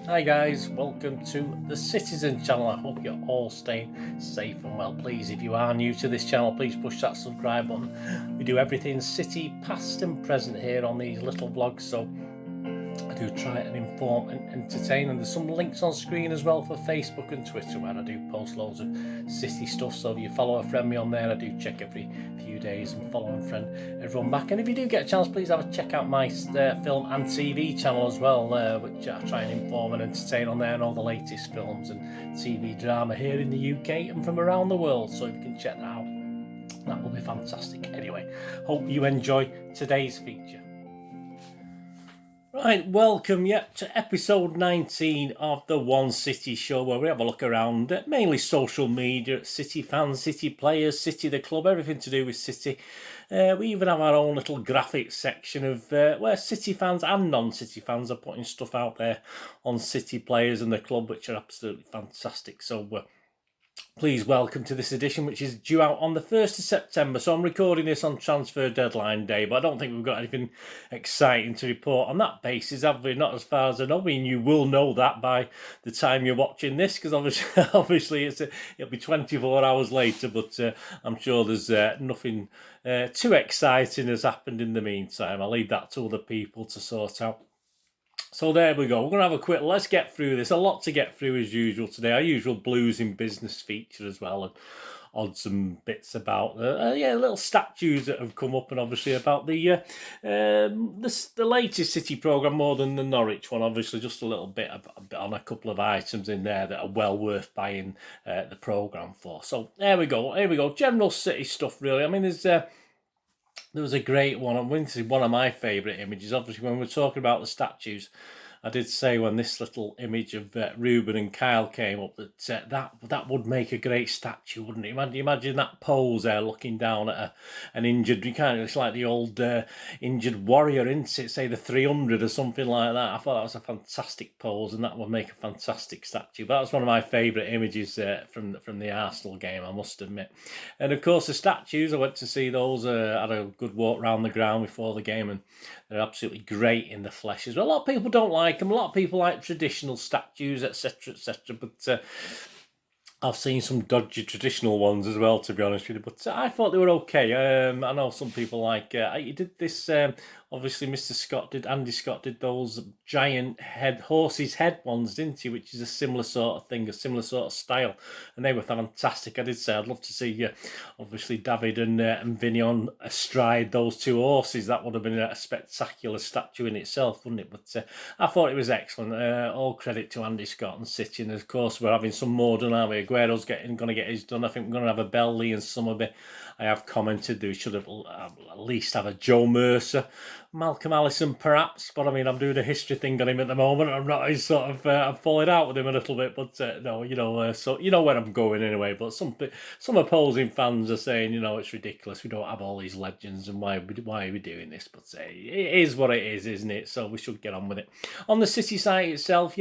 Hi guys, welcome to the Citizen channel. I hope you're all staying safe and well. Please, if you are new to this channel, please push that subscribe button. We do everything City, past and present here on these little vlogs, so I do try and inform and entertain, and there's some links on screen as well for Facebook and Twitter where I do post loads of City stuff. So if you follow a friend me on there, I do check every few days and follow and friend everyone back. And if you do get a chance, please have a check out my film and TV channel as well, which I try and inform and entertain on there, and all the latest films and TV drama here in the UK and from around the world. So if you can check that out, that will be fantastic. Anyway, hope you enjoy today's feature. Right, welcome to episode 19 of the One City Show, where we have a look around mainly social media, City fans, City players, City the club, everything to do with City. We even have our own little graphics section of where City fans and non-City fans are putting stuff out there on City players and the club, which are absolutely fantastic. So please welcome to this edition, which is due out on the 1st of September. So I'm recording this on transfer deadline day, but I don't think we've got anything exciting to report on that basis, have we? Not as far as I know. I mean, you will know that by the time you're watching this, because obviously it'll be 24 hours later, but I'm sure there's nothing too exciting has happened in the meantime. I'll leave that to other people to sort out. So there we go. We're going to have a quick, let's get through this. A lot to get through as usual today. Our usual blues in business feature as well, and odds and bits about little statues that have come up, and obviously about the latest City programme more than the Norwich one. Obviously just a little bit on a couple of items in there that are well worth buying the programme for. So there we go. Here we go. General City stuff really. I mean, there was a great one, and this is one of my favourite images. Obviously, when we're talking about the statues, I did say when this little image of Ruben and Kyle came up that that would make a great statue, wouldn't it? Imagine that pose there, looking down at an injured. It's like the old injured warrior, isn't it? Say the 300 or something like that. I thought that was a fantastic pose, and that would make a fantastic statue. But that was one of my favourite images from the Arsenal game, I must admit. And of course, the statues, I went to see those. Had a good walk around the ground before the game, and they're absolutely great in the flesh as well. A lot of people don't like them. A lot of people like traditional statues, etc., etc. But I've seen some dodgy traditional ones as well, to be honest with you. But I thought they were okay. I know some people like. You did this. Obviously, Andy Scott did those giant horse's head ones, didn't he? Which is a similar sort of thing, a similar sort of style, and they were fantastic. I did say I'd love to see, obviously David and Vinny on astride those two horses. That would have been a spectacular statue in itself, wouldn't it? But I thought it was excellent. All credit to Andy Scott and City, and of course we're having some more done, aren't we? Aguero's going to get his done. I think we're going to have a Bell-Lee and Summerby. I have commented that we should have at least have a Joe Mercer, Malcolm Allison perhaps, but I mean, I'm doing a history thing on him at the moment. I'm not, he's sort of, I'm falling out with him a little bit, but no, so you know where I'm going anyway. But some opposing fans are saying, it's ridiculous. We don't have all these legends, and why are we doing this? But it is what it is, isn't it? So we should get on with it. On the City site itself,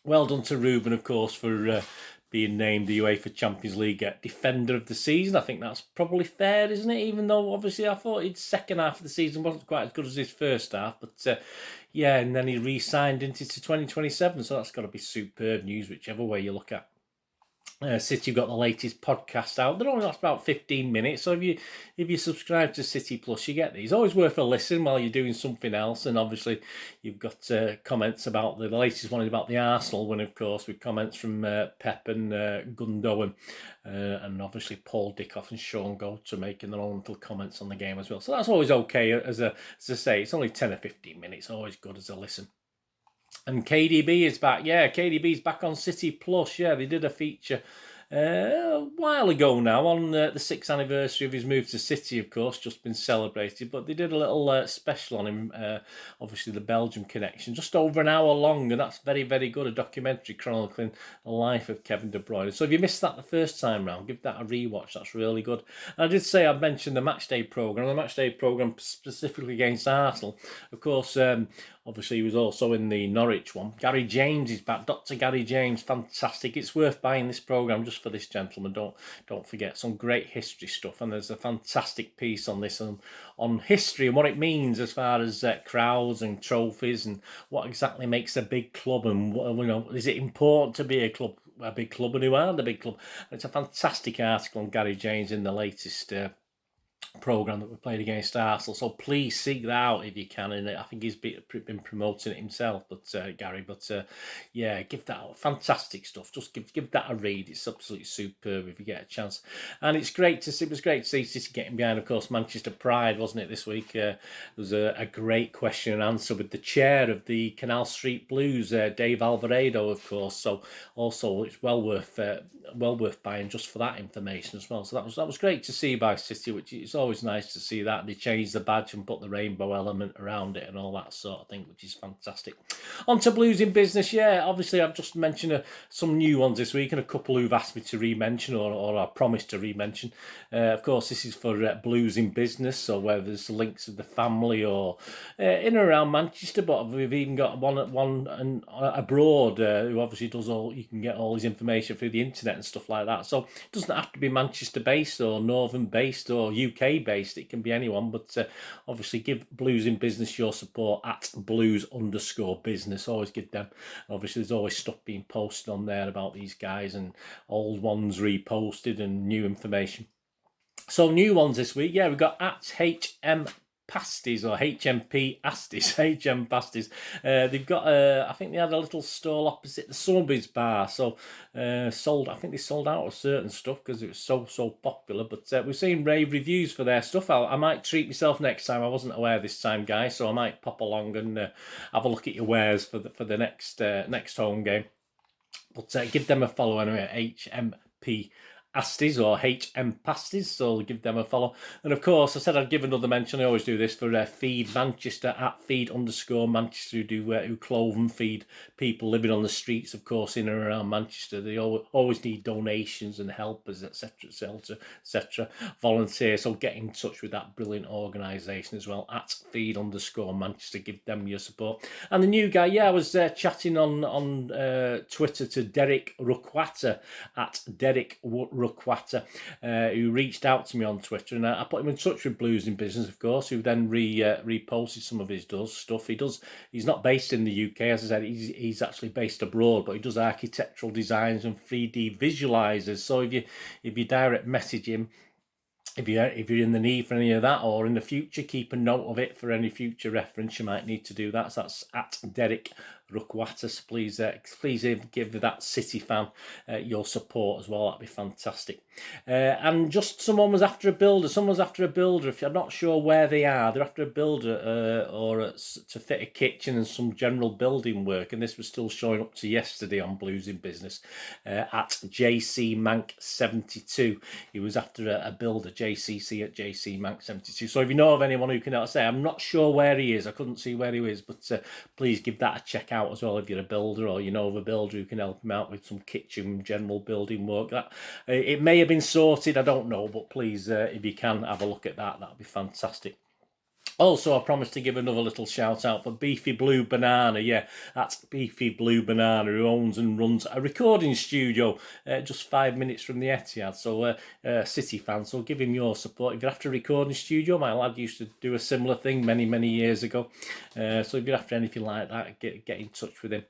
well done to Ruben, of course, for being named the UEFA Champions League Defender of the Season. I think that's probably fair, isn't it? Even though, obviously, I thought his second half of the season wasn't quite as good as his first half. But, and then he re-signed into 2027. So that's got to be superb news, whichever way you look at. City have got the latest podcast out. They're only last about 15 minutes. So if you subscribe to City Plus, you get these. Always worth a listen while you're doing something else. And obviously, you've got comments about the latest one is about the Arsenal one, of course, with comments from Pep and Gundo and obviously Paul Dickoff and Sean Goater making their own little comments on the game as well. So that's always okay. As I say, it's only 10 or 15 minutes. Always good as a listen. And KDB is back. KDB's back on City Plus. They did a feature a while ago now on the 6th anniversary of his move to City, of course, just been celebrated. But they did a little special on him, obviously the Belgium connection, just over an hour long, and that's very, very good. A documentary chronicling the life of Kevin De Bruyne. So if you missed that the first time round, give that a rewatch. That's really good. And I did say I'd mentioned the matchday programme. The matchday programme specifically against Arsenal, of course. obviously he was also in the Norwich one. Gary James is back. Dr. Gary James, fantastic. It's worth buying this programme just for this gentleman. Don't forget, some great history stuff, and there's a fantastic piece on this on history and what it means as far as crowds and trophies and what exactly makes a big club, and is it important to be a big club, and who are the big club. And it's a fantastic article on Gary James in the latest programme that we played against Arsenal, so please seek that out if you can. And I think he's been promoting it himself, but Gary, yeah, give that out. Fantastic stuff. Just give that a read. It's absolutely superb if you get a chance. And it was great to see City getting behind, of course, Manchester Pride, wasn't it, this week? There was a great question and answer with the chair of the Canal Street Blues, Dave Alvarado, of course. So also it's well worth buying just for that information as well. So that was great to see by City, which is always nice to see that. They changed the badge and put the rainbow element around it and all that sort of thing, which is fantastic. On to Blues in Business. Yeah, obviously I've just mentioned some new ones this week and a couple who've asked me to re-mention or I promised to re-mention. Of course, this is for Blues in Business, so whether there's links of the family or in and around Manchester, but we've even got one abroad who obviously does you can get all his information through the internet and stuff like that. So it doesn't have to be Manchester based or Northern based or UK based. It can be anyone, but obviously give Blues in Business your support at blues_business. Always give them. Obviously there's always stuff being posted on there about these guys, and old ones reposted and new information. So new ones this week, yeah, we've got at HM Pasties or HMP Asties, HM Pasties. They've got I think they had a little stall opposite the Somerby's bar, so I think they sold out of certain stuff because it was so popular, but we've seen rave reviews for their stuff. I might treat myself next time. I wasn't aware this time, guys, so I might pop along and have a look at your wares for the next home game. But give them a follow anyway, HMP Asties or HM Pasties, so give them a follow. And of course, I said I'd give another mention. I always do this for Feed Manchester at feed_Manchester, who clothe and feed people living on the streets, of course, in and around Manchester. They always need donations and helpers, etc. Volunteers. So get in touch with that brilliant organisation as well at feed_Manchester. Give them your support. And the new guy, yeah, I was chatting on Twitter to Derek Rukwata at Derek Rukwata, who reached out to me on Twitter, and I put him in touch with Blues in Business, of course, who then reposted some of his stuff. He's not based in the UK, as I said, he's actually based abroad, but he does architectural designs and 3D visualizers. So if you direct message him, if you're in the need for any of that, or in the future, keep a note of it for any future reference you might need to do that. So that's at Derek Rukwata. So please give that City fan your support as well. That'd be fantastic. And just someone was after a builder. If you're not sure where they are, they're after a builder to fit a kitchen and some general building work. And this was still showing up to yesterday on Blues in Business at JC Mank 72. He was after a builder, JCC at JC Mank 72. So if you know of anyone who can help, say, I'm not sure where he is. I couldn't see where he is, but please give that a check out as well if you're a builder or you know of a builder who can help him out with some kitchen general building work. That it may have been sorted, I don't know, but please if you can have a look at that'd be fantastic. Also, I promised to give another little shout out for Beefy Blue Banana. Yeah, that's Beefy Blue Banana, who owns and runs a recording studio just 5 minutes from the Etihad. So, City fans, so give him your support. If you're after a recording studio, my lad used to do a similar thing many years ago. So if you're after anything like that, get in touch with him.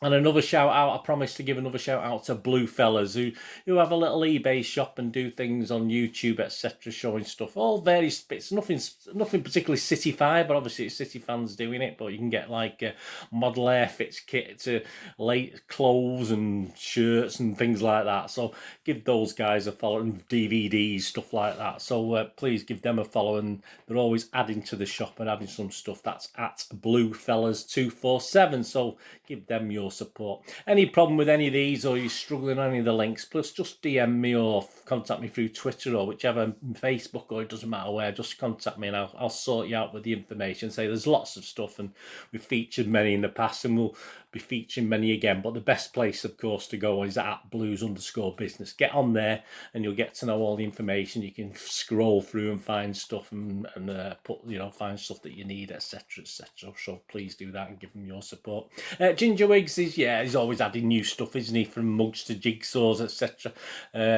And another shout out, I promised to give another shout out to Blue Fellas who have a little eBay shop and do things on YouTube, etc., showing stuff, all various bits, nothing particularly City-fied, but obviously it's City fans doing it. But you can get like model airfits kit to late clothes and shirts and things like that. So give those guys a follow, and DVDs, stuff like that. So please give them a follow, and they're always adding to the shop and adding some stuff. That's at Blue Fellas 247. So give them your your support. Any problem with any of these, or you're struggling on any of the links, plus just DM me or contact me through Twitter or whichever, Facebook, or it doesn't matter where. Just contact me and I'll sort you out with the information. Say there's lots of stuff, and we've featured many in the past, and we'll be featuring many again. But the best place, of course, to go is at blues_business. Get on there and you'll get to know all the information. You can scroll through and find stuff and put, find stuff that you need, etc, etc. So please do that and give them your support. Ginger Wigs he's always adding new stuff, isn't he? From mugs to jigsaws, etc.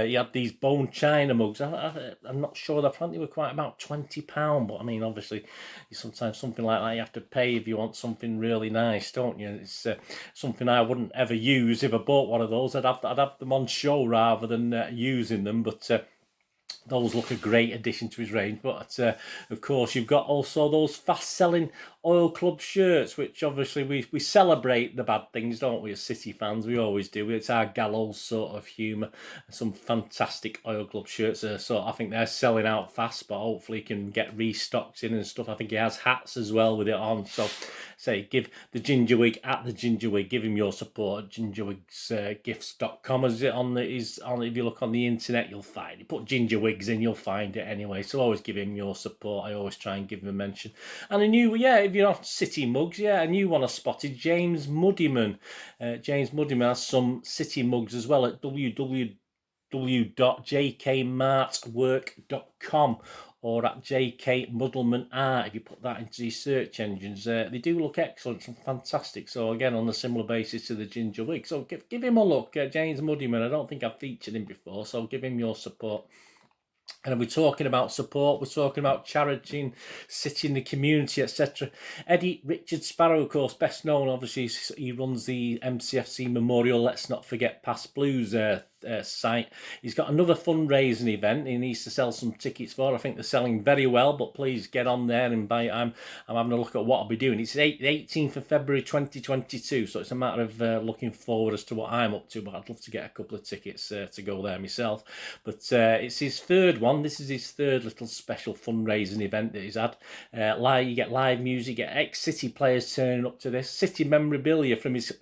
He had these bone china mugs. I'm not sure, I think they were quite about £20, but I mean, obviously sometimes something like that you have to pay if you want something really nice, don't you? It's something I wouldn't ever use. If I bought one of those, I'd have them on show rather than using them, but those look a great addition to his range. But of course, you've got also those fast-selling Oil Club shirts, which obviously we celebrate the bad things, don't we, as City fans? We always do. It's our gallows sort of humour. Some fantastic Oil Club shirts. So I think they're selling out fast, but hopefully he can get restocks in and stuff. I think he has hats as well with it on. So say, give the Ginger Wig at the Ginger Wig. Give him your support at gingerwigsgifts.com. Is it on if you look on the internet, you'll find it. Put Ginger Wigs in, you'll find it anyway. So always give him your support. I always try and give him a mention. And a new, if you're not City mugs, a new one I spotted, James Muddyman. James Muddyman has some City mugs as well at www.jkmartwork.com or at JK Muddleman Art. If you put that into your search engines, they do look excellent and fantastic. So again, on a similar basis to the Ginger Wig. So give him a look, James Muddyman. I don't think I've featured him before, so give him your support. And we're talking about support, we're talking about charity and City in the community, etc. Eddie Richard Sparrow, of course, best known, obviously, he runs the MCFC Memorial Let's Not Forget Past Blues site. He's got another fundraising event he needs to sell some tickets for. I think they're selling very well, but please get on there and buy it. I'm having a look at what I'll be doing. It's the 18th of February 2022, so it's a matter of looking forward as to what I'm up to, but I'd love to get a couple of tickets to go there myself. But it's his third one. This is his third little special fundraising event that he's had. You get live music, you get ex-City players turning up to this. City memorabilia from his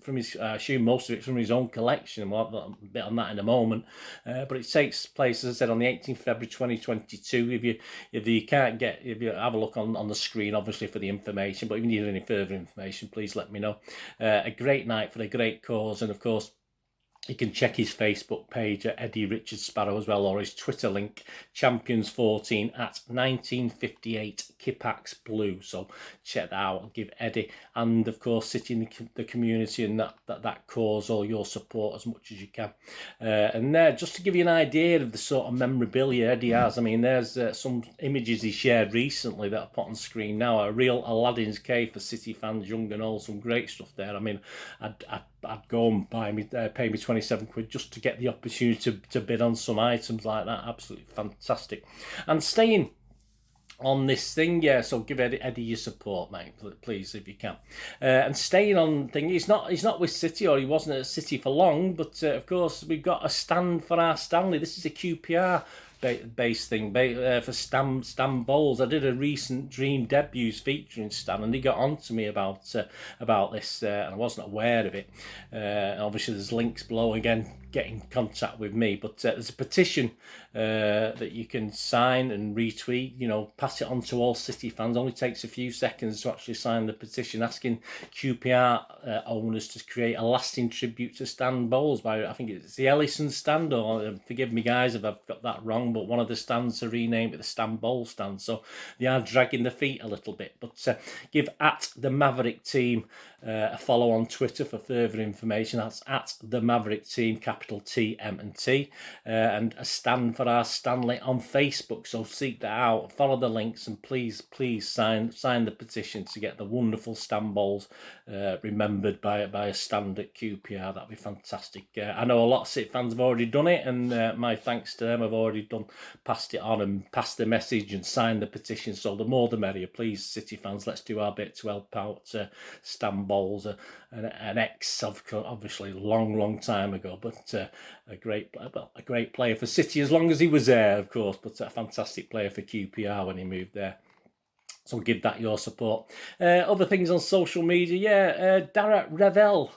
I assume most of it's from his own collection. We'll have a bit on that in a moment. But it takes place, as I said, on the 18th of February 2022. If you have a look on the screen, obviously, for the information. But if you need any further information, please let me know. A great night for a great cause, and of course, you can check his Facebook page at Eddie Richard Sparrow as well, or his Twitter link, Champions14 at 1958 Kipax Blue. So check that out and give Eddie and, of course, City in the community and that cause all your support as much as you can. And there, just to give you an idea of the sort of memorabilia Eddie has, I mean, there's some images he shared recently that I put on screen now. A real Aladdin's cave for City fans, young and old. Some great stuff there. I mean, I'd go and pay me 27 quid just to get the opportunity to bid on some items like that. Absolutely fantastic. And staying on this thing, so give Eddie your support, mate, please, if you can. And staying on thing, he's not with City, or he wasn't at City for long, but of course we've got a stand for our Stanley. This is a QPR base thing for Stan Bowles. I did a recent Dream Debuts featuring Stan, and he got on to me about this, and I wasn't aware of it. Obviously, there's links below. Again, get in contact with me. But there's a petition that you can sign and retweet. Pass it on to all City fans. Only takes a few seconds to actually sign the petition, asking QPR owners to create a lasting tribute to Stan Bowles by, I think it's the Ellison stand, or forgive me guys if I've got that wrong, but one of the stands to rename it the Stan Bowles stand. So they are dragging the feet a little bit. But give at the Maverick Team a follow on Twitter for further information. That's at the Maverick Team, capital T, M and T, and a stand for our Stanley on Facebook. So seek that out, follow the links, and please sign the petition to get the wonderful Stan Bowles remembered by a stand at QPR. That'd be fantastic. I know a lot of City fans have already done it, and my thanks to them. I've already passed it on and passed the message and signed the petition. So the more the merrier. Please, City fans, let's do our bit to help out Stan Bowles, an ex, obviously long time ago, but a great player for City as long as he was there, of course, but a fantastic player for QPR when he moved there. So give that your support. Other things on social media, yeah. Dara Revel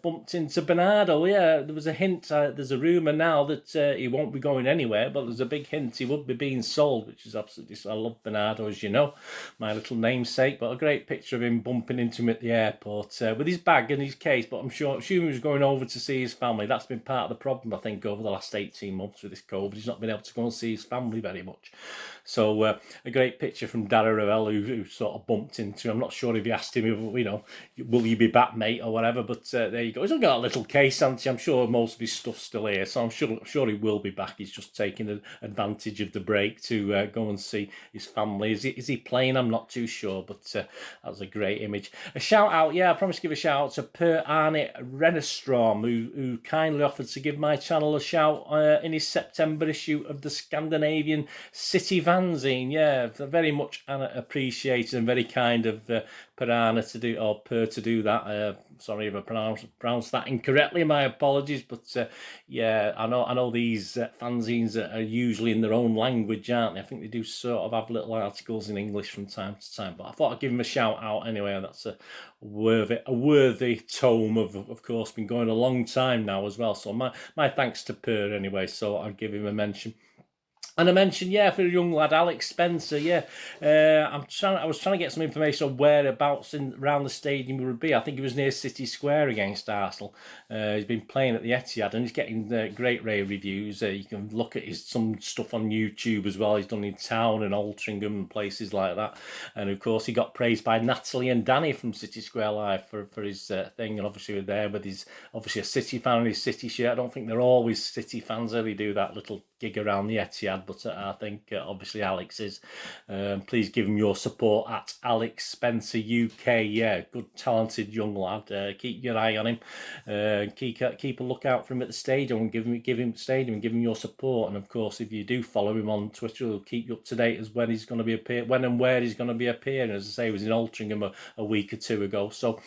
bumped into Bernardo. Yeah, there was a hint. There's a rumour now that he won't be going anywhere, but there's a big hint he would be being sold, which is absolutely. I love Bernardo, as you know, my little namesake. But a great picture of him bumping into him at the airport with his bag and his case. But I'm assuming he was going over to see his family. That's been part of the problem, I think, over the last 18 months with this COVID. He's not been able to go and see his family very much. So a great picture from Dara Revel, who sort of bumped into him. I'm not sure if he asked him, will you be back, mate, or whatever, but there you go. He's got a little case, hasn't he? I'm sure most of his stuff's still here, so I'm sure he will be back. He's just taking advantage of the break to go and see his family. Is he playing? I'm not too sure, but that was a great image. A shout out, I promised to give a shout out to Per Arne Renestrom, who kindly offered to give my channel a shout in his September issue of the Scandinavian City fanzine. Yeah, very much appreciated and very kind of Per to do that. Sorry if I pronounced that incorrectly. My apologies, but yeah, I know these fanzines are usually in their own language, aren't they? I think they do sort of have little articles in English from time to time, but I thought I'd give him a shout out anyway. And that's a worthy tome of course, been going a long time now as well. So my thanks to Per anyway. So I'll give him a mention. And I mentioned, for a young lad, Alex Spencer, I was trying to get some information on whereabouts around the stadium he would be. I think he was near City Square against Arsenal. He's been playing at the Etihad and he's getting great rave reviews. You can look at some stuff on YouTube as well. He's done in Town and Altrincham and places like that. And of course, he got praised by Natalie and Danny from City Square Live for his thing. And obviously, we're there with his, obviously a City fan in his City shirt. I don't think they're always City fans. They do that little gig around the Etihad, but I think obviously Alex is. Please give him your support at Alex Spencer UK. Yeah, good talented young lad. Keep your eye on him. Keep a lookout for him at the stadium and give him stadium and give him your support. And of course, if you do follow him on Twitter, we'll keep you up to date as when he's going to be when and where he's going to be appearing. As I say, he was in Altrincham a week or two ago. So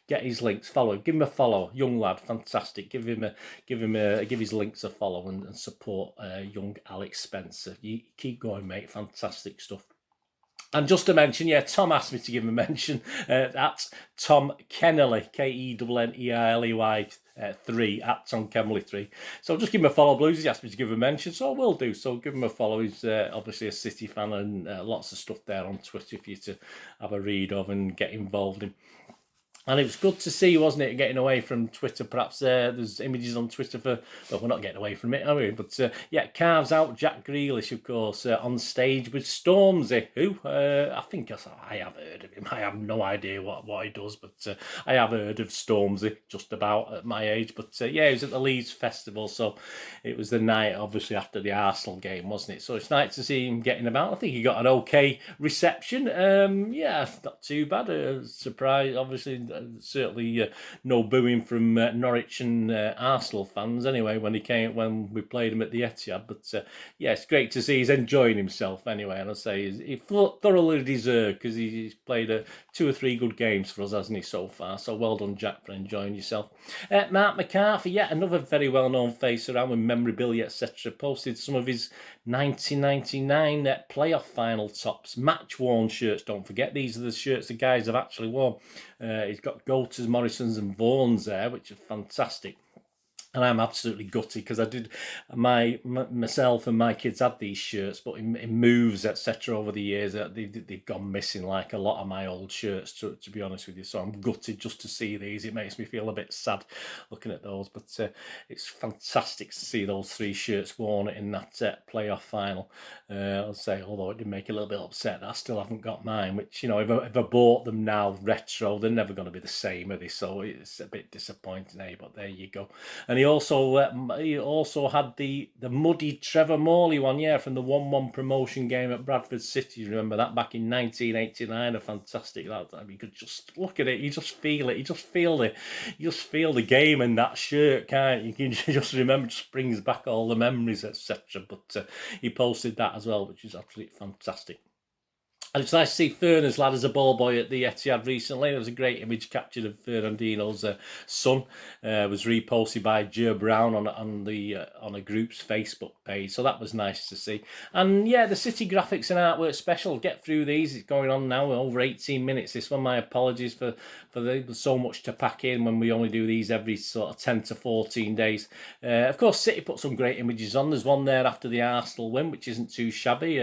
get his links, follow, give him a follow. Young lad, fantastic. Give his links a follow and support young Alex Spencer. You keep going, mate. Fantastic stuff. And just to mention, Tom asked me to give him a mention. That's Tom Kennelly, KENNEILEY 3 at Tom Kennelly 3. So just give him a follow, Blues. He asked me to give him a mention, so I will do. So give him a follow. He's obviously a City fan and lots of stuff there on Twitter for you to have a read of and get involved in. And it was good to see, wasn't it, getting away from Twitter. Perhaps there's images on Twitter for, well, we're not getting away from it, are we? But carves out Jack Grealish, of course, on stage with Stormzy, who I think I have heard of him. I have no idea what he does, but I have heard of Stormzy just about at my age. But he was at the Leeds Festival, so it was the night, obviously, after the Arsenal game, wasn't it? So it's nice to see him getting about. I think he got an okay reception. Not too bad. Surprise, obviously. Certainly no booing from Norwich and Arsenal fans anyway when we played him at the Etihad, but it's great to see he's enjoying himself anyway, and I say he thoroughly deserved, because he's played 2 or 3 good games for us, hasn't he, so far? So well done, Jack, for enjoying yourself. Mark McCarthy, another very well-known face around with memorabilia, etc., posted some of his 1999 playoff final tops, match-worn shirts. Don't forget, these are the shirts the guys have actually worn. He's got Goaters, Morrisons and Vaughns there, which are fantastic. And I'm absolutely gutted, because I did myself and my kids had these shirts, but in moves, etc., over the years, they've gone missing, like a lot of my old shirts, to be honest with you. So I'm gutted just to see these. It makes me feel a bit sad looking at those, but it's fantastic to see those 3 shirts worn in that playoff final. I'll say, although it did make a little bit upset that I still haven't got mine, which, if I bought them now retro, they're never going to be the same, are they? So it's a bit disappointing, but there you go. And he also had the muddy Trevor Morley one, from the 1-1 promotion game at Bradford City. You remember that back in 1989? A fantastic that. You could just look at it, you just feel it, you just feel the game in that shirt, can't you? You can just remember, just brings back all the memories, etc. But he posted that as well, which is absolutely fantastic. And it's nice to see Fernand's lad as a ball boy at the Etihad recently. There was a great image captured of Fernandino's son. Was reposted by Joe Brown on a group's Facebook page. So that was nice to see. And yeah, the City graphics and artwork special. Get through these. It's going on now over 18 minutes. This one, my apologies for so much to pack in when we only do these every sort of 10 to 14 days. Of course, City put some great images on. There's one there after the Arsenal win, which isn't too shabby.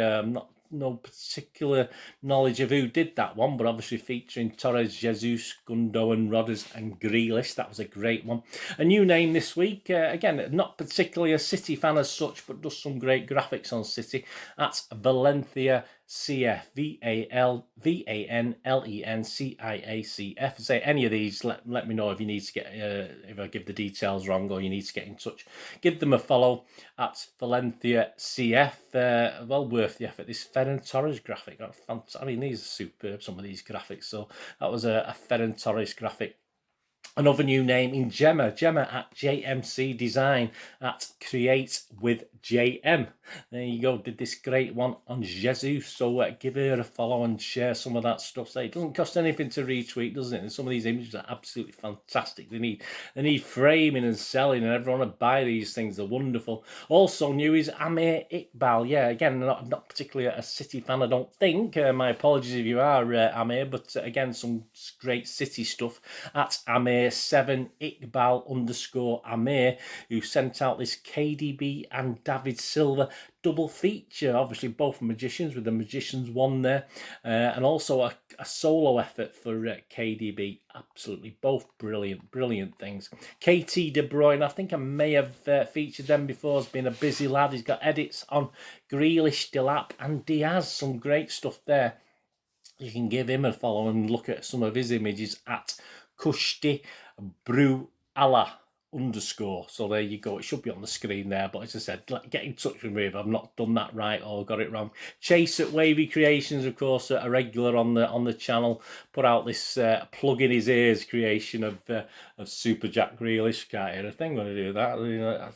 No particular knowledge of who did that one, but obviously featuring Torres, Jesus, Gundogan, Rodgers and Grealish. That was a great one. A new name this week, again, not particularly a City fan as such, but does some great graphics on City. That's Valencia CF, VALVANLENCIACF. Say any of these, let me know if you need to get if I give the details wrong or you need to get in touch. Give them a follow at Valencia CF. Well worth the effort. This Ferran Torres graphic, I mean, these are superb, some of these graphics. So that was a Ferran Torres graphic. Another new name in Gemma at JMC Design at Create with JM. There you go, did this great one on Jesus. So give her a follow and share some of that stuff. So it doesn't cost anything to retweet, doesn't it? And some of these images are absolutely fantastic. They need framing and selling, and everyone will buy these things. They're wonderful. Also new is Amir Iqbal. Yeah, again, not particularly a City fan, I don't think. My apologies if you are, Amir, but again, some great City stuff at Amir 7 Iqbal _Amir, who sent out this KDB and David Silva double feature. Obviously both magicians, with the Magicians one there, and also a solo effort for KDB. Absolutely both brilliant things. KT De Bruyne, I think I may have featured them before, has been a busy lad. He's got edits on Grealish, Delap and Diaz. Some great stuff there. You can give him a follow and look at some of his images at Kushti Brew Allah _ so there you go. It should be on the screen there, but as I said, get in touch with me if I've not done that right or got it wrong. Chase at Wavy Creations, of course, a regular on the channel, put out this plug in his ears creation of Super Jack Grealish. Can't hear a thing when I do that. You know,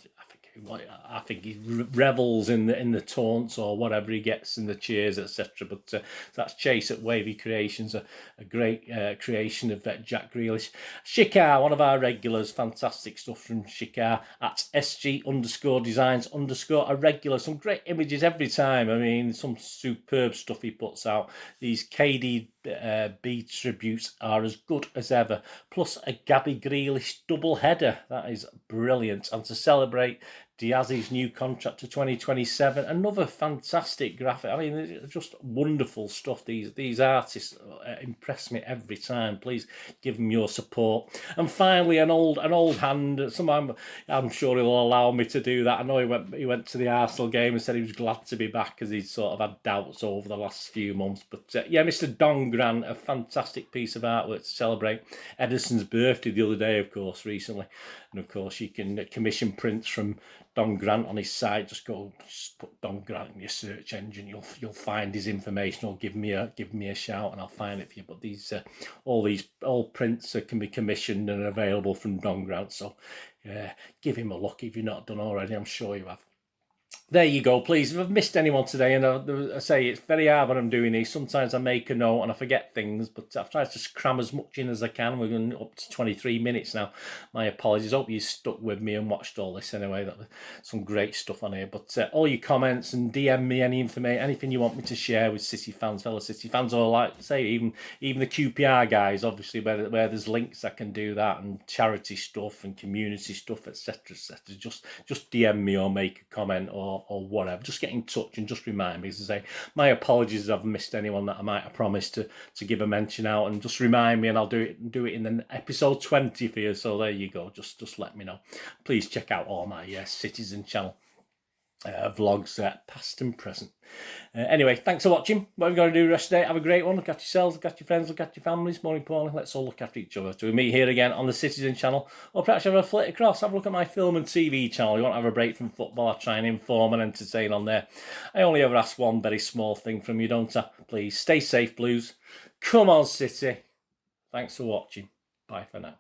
I think he revels in the taunts or whatever he gets in the cheers, etc. But that's Chase at Wavy Creations, a great creation of Jack Grealish. Shikar, one of our regulars, fantastic stuff from Shikar at SG _designs _ a regular. Some great images every time. I mean, some superb stuff he puts out. These KDB tributes are as good as ever. Plus a Gabby Grealish double header. That is brilliant. And to celebrate Diaz's new contract to 2027, another fantastic graphic. I mean, just wonderful stuff. These artists impress me every time. Please give them your support. And finally, an old hand. I'm sure he'll allow me to do that. I know he went to the Arsenal game and said he was glad to be back because he'd sort of had doubts over the last few months. But yeah, Mr. Don Grant, a fantastic piece of artwork to celebrate Edison's birthday the other day, of course, recently. And of course, you can commission prints from Don Grant on his site. Just put Don Grant in your search engine. You'll find his information, or give me a shout and I'll find it for you. But these all prints can be commissioned and available from Don Grant. So give him a look if you've not done already. I'm sure you have. There you go, please. If I've missed anyone today, and I say it's very hard when I'm doing these, sometimes I make a note and I forget things, but I've tried to cram as much in as I can. We're going up to 23 minutes now. My apologies. Hope you stuck with me and watched all this anyway. That was some great stuff on here. But all your comments and DM me any information, anything you want me to share with City fans, fellow City fans, or like say even the QPR guys, obviously where there's links I can do that, and charity stuff and community stuff, etc. Just DM me or make a comment or whatever. Just get in touch and just remind me. As I say, my apologies if I've missed anyone that I might have promised to give a mention out, and just remind me and I'll do it in the episode 20 for you. So there you go. Just let me know. Please check out all my Citizen channel vlogs, past and present. Anyway, thanks for watching. What are we going to do the rest of the day? Have a great one. Look after yourselves, look after your friends, look after your families. More importantly, let's all look after each other. So we meet here again on the Citizen channel, or perhaps have a flit across, have a look at my film and TV channel. You want to have a break from football? I try and inform and entertain on there. I only ever ask one very small thing from you, don't I? Please stay safe, Blues. Come on, City. Thanks for watching. Bye for now.